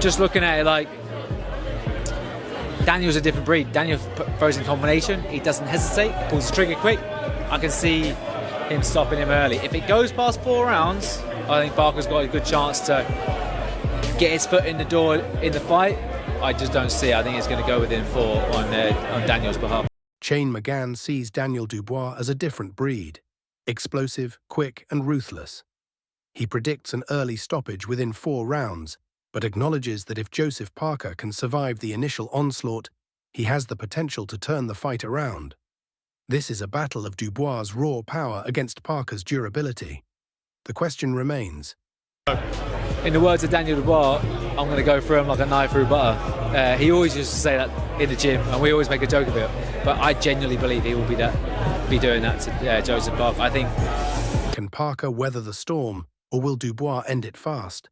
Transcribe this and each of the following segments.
just looking at it like Daniel's a different breed. Daniel throws in combination. He doesn't hesitate. He pulls the trigger quick. I can see him stopping him early. If it goes past 4 rounds, I think Parker's got a good chance to get his foot in the door in the fight. I just don't see it. I think it's going to go within 4 on Daniel's behalf. Shane McGann sees Daniel Dubois as a different breed, explosive, quick and ruthless. He predicts an early stoppage within 4 rounds, but acknowledges that if Joseph Parker can survive the initial onslaught, he has the potential to turn the fight around. This is a battle of Dubois' raw power against Parker's durability. The question remains. In the words of Daniel Dubois, I'm going to go through him like a knife through butter. He always used to say that in the gym, and we always make a joke of it. But I genuinely believe he will be doing that to Joseph Parker. I think. Can Parker weather the storm, or will Dubois end it fast?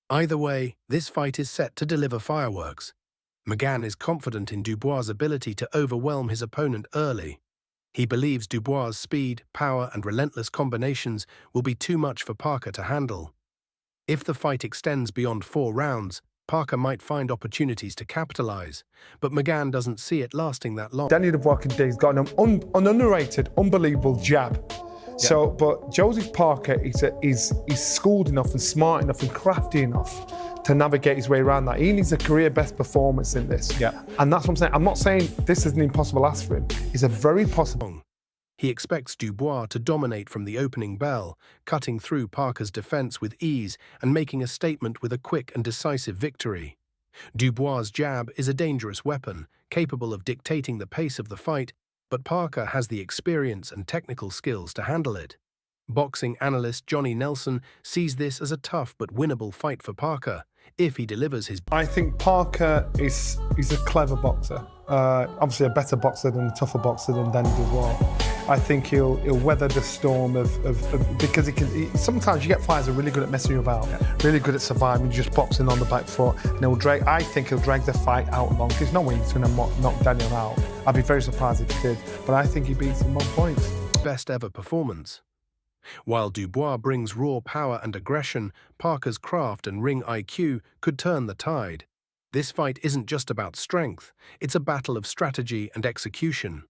Either way, this fight is set to deliver fireworks. McGann is confident in Dubois' ability to overwhelm his opponent early. He believes Dubois' speed, power and relentless combinations will be too much for Parker to handle. If the fight extends beyond 4 rounds, Parker might find opportunities to capitalize, but McGann doesn't see it lasting that long. Daniel Dubois has got an underrated, unbelievable jab. Yeah. So, but Joseph Parker is schooled enough and smart enough and crafty enough to navigate his way around that. He needs a career best performance in this. Yeah. And that's what I'm saying. I'm not saying this is an impossible ask for him. It's a very possible. He expects Dubois to dominate from the opening bell, cutting through Parker's defense with ease and making a statement with a quick and decisive victory. Dubois' jab is a dangerous weapon, capable of dictating the pace of the fight, but Parker has the experience and technical skills to handle it. Boxing analyst Johnny Nelson sees this as a tough but winnable fight for Parker, if he delivers his... I think Parker is a clever boxer. Obviously a better boxer than a tougher boxer than Daniel Dubois. I think he'll weather the storm because sometimes you get fighters who are really good at messing you about, really good at surviving, just boxing on the back foot. And I think he'll drag the fight out long. There's no way he's going to knock Daniel out. I'd be very surprised if he did, but I think he beats him on points. Best ever performance. While Dubois brings raw power and aggression, Parker's craft and ring IQ could turn the tide. This fight isn't just about strength, it's a battle of strategy and execution.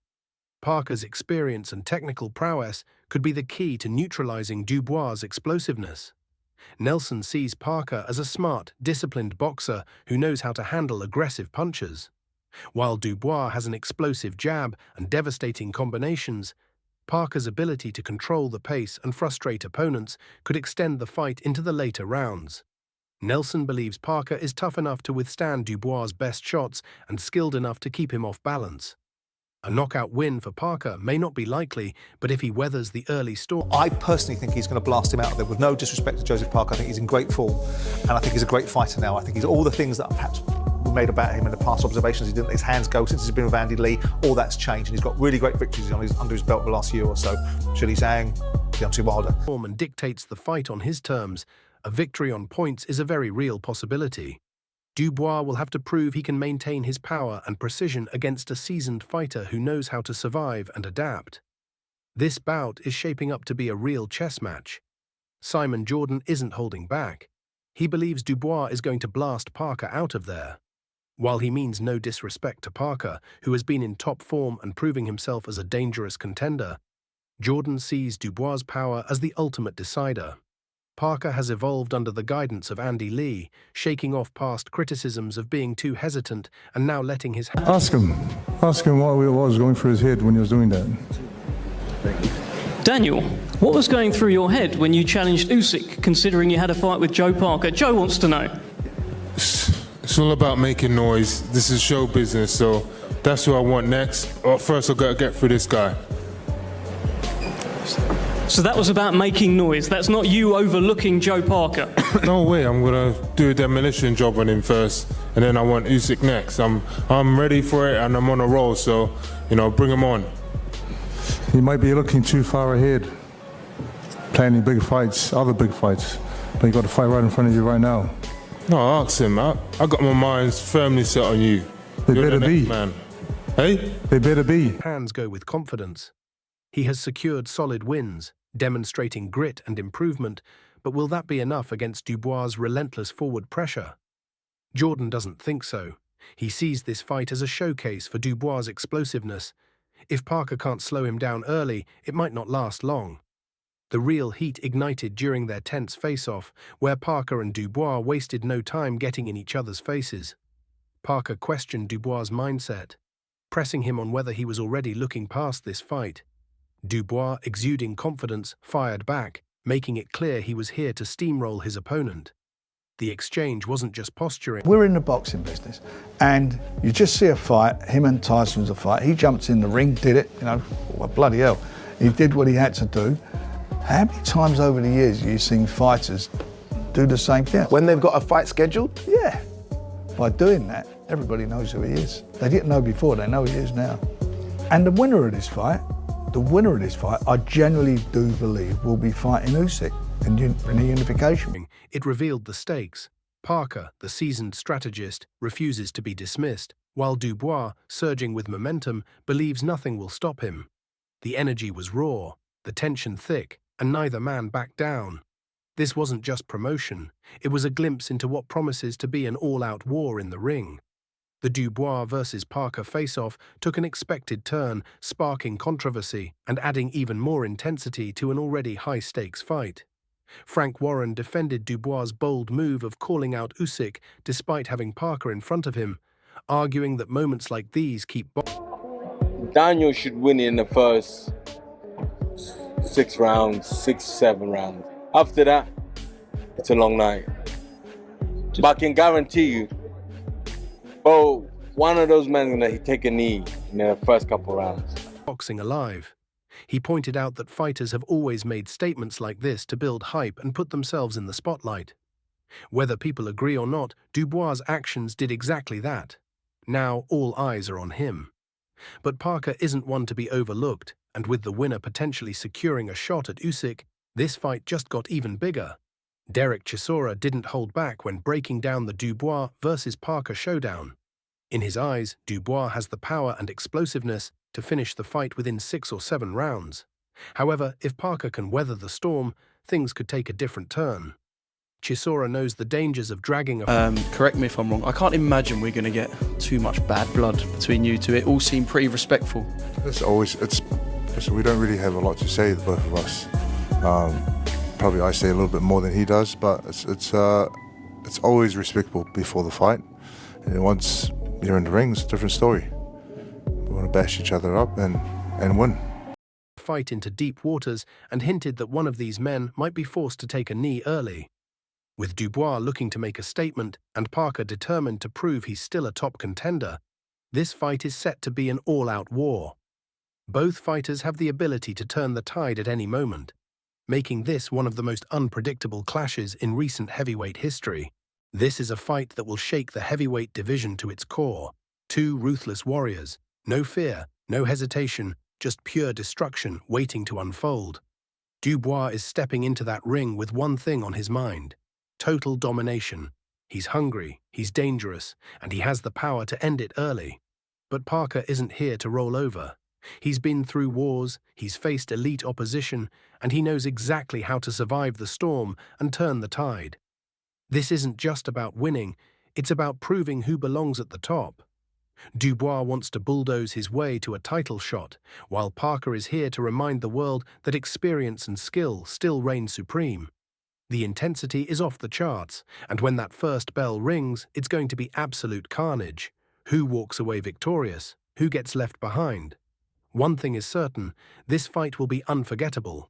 Parker's experience and technical prowess could be the key to neutralizing Dubois' explosiveness. Nelson sees Parker as a smart, disciplined boxer who knows how to handle aggressive punches. While Dubois has an explosive jab and devastating combinations, Parker's ability to control the pace and frustrate opponents could extend the fight into the later rounds. Nelson believes Parker is tough enough to withstand Dubois' best shots and skilled enough to keep him off balance. A knockout win for Parker may not be likely, but if he weathers the early storm... I personally think he's going to blast him out of there. With no disrespect to Joseph Parker, I think he's in great form, and I think he's a great fighter now. I think he's all the things that perhaps were made about him in the past observations. He didn't let his hands go since he's been with Andy Lee. All that's changed, and he's got really great victories under his belt the last year or so. Shirley Zhang, Deontay Wilder. ...and dictates the fight on his terms. A victory on points is a very real possibility. Dubois will have to prove he can maintain his power and precision against a seasoned fighter who knows how to survive and adapt. This bout is shaping up to be a real chess match. Simon Jordan isn't holding back. He believes Dubois is going to blast Parker out of there. While he means no disrespect to Parker, who has been in top form and proving himself as a dangerous contender, Jordan sees Dubois' power as the ultimate decider. Parker has evolved under the guidance of Andy Lee, shaking off past criticisms of being too hesitant and now letting his... Ask him what was going through his head when he was doing that. Daniel, what was going through your head when you challenged Usyk, considering you had a fight with Joe Parker? Joe wants to know. It's all about making noise. This is show business, so that's what I want next. First, I've got to get through this guy. So that was about making noise. That's not you overlooking Joe Parker. No way. I'm gonna do a demolition job on him first, and then I want Usyk next. I'm ready for it, and I'm on a roll. So, bring him on. He might be looking too far ahead, planning big fights, other big fights, but you got to fight right in front of you right now. No, ask him. I got my mind firmly set on you. They better be, man. Hey? They better be. Hands go with confidence. He has secured solid wins, demonstrating grit and improvement, but will that be enough against Dubois' relentless forward pressure? Jordan doesn't think so. He sees this fight as a showcase for Dubois' explosiveness. If Parker can't slow him down early, it might not last long. The real heat ignited during their tense face-off, where Parker and Dubois wasted no time getting in each other's faces. Parker questioned Dubois' mindset, pressing him on whether he was already looking past this fight. Dubois, exuding confidence, fired back, making it clear he was here to steamroll his opponent. The exchange wasn't just posturing. We're in the boxing business, and you just see a fight, him and Tyson's a fight. He jumped in the ring, did it, well, bloody hell. He did what he had to do. How many times over the years have you seen fighters do the same thing? When they've got a fight scheduled? Yeah. By doing that, everybody knows who he is. They didn't know before, they know who he is now. And the winner of this fight, I genuinely do believe will be fighting Usyk in the unification. It revealed the stakes. Parker, the seasoned strategist, refuses to be dismissed, while Dubois, surging with momentum, believes nothing will stop him. The energy was raw, the tension thick, and neither man backed down. This wasn't just promotion, it was a glimpse into what promises to be an all-out war in the ring. The Dubois versus Parker face-off took an expected turn, sparking controversy and adding even more intensity to an already high-stakes fight. Frank Warren defended Dubois' bold move of calling out Usyk despite having Parker in front of him, arguing that moments like these keep Daniel should win in the first 6 rounds, 6, 7 rounds. After that, it's a long night. But I can guarantee you, one of those men is going to take a knee in the first couple rounds. Boxing alive. He pointed out that fighters have always made statements like this to build hype and put themselves in the spotlight. Whether people agree or not, Dubois' actions did exactly that. Now all eyes are on him. But Parker isn't one to be overlooked, and with the winner potentially securing a shot at Usyk, this fight just got even bigger. Derek Chisora didn't hold back when breaking down the Dubois versus Parker showdown. In his eyes, Dubois has the power and explosiveness to finish the fight within 6 or 7 rounds. However, if Parker can weather the storm, things could take a different turn. Chisora knows the dangers of dragging a... Correct me if I'm wrong, I can't imagine we're going to get too much bad blood between you two. It all seemed pretty respectful. We don't really have a lot to say, the both of us. Probably I say a little bit more than he does, but it's always respectful before the fight. And once you're in the ring, it's a different story. We want to bash each other up and win. Fight into deep waters and hinted that one of these men might be forced to take a knee early. With Dubois looking to make a statement and Parker determined to prove he's still a top contender, this fight is set to be an all-out war. Both fighters have the ability to turn the tide at any moment, making this one of the most unpredictable clashes in recent heavyweight history. This is a fight that will shake the heavyweight division to its core. Two ruthless warriors, no fear, no hesitation, just pure destruction waiting to unfold. Dubois is stepping into that ring with one thing on his mind: total domination. He's hungry, he's dangerous, and he has the power to end it early. But Parker isn't here to roll over. He's been through wars, he's faced elite opposition, and he knows exactly how to survive the storm and turn the tide. This isn't just about winning, it's about proving who belongs at the top. Dubois wants to bulldoze his way to a title shot, while Parker is here to remind the world that experience and skill still reign supreme. The intensity is off the charts, and when that first bell rings, it's going to be absolute carnage. Who walks away victorious? Who gets left behind? One thing is certain, this fight will be unforgettable.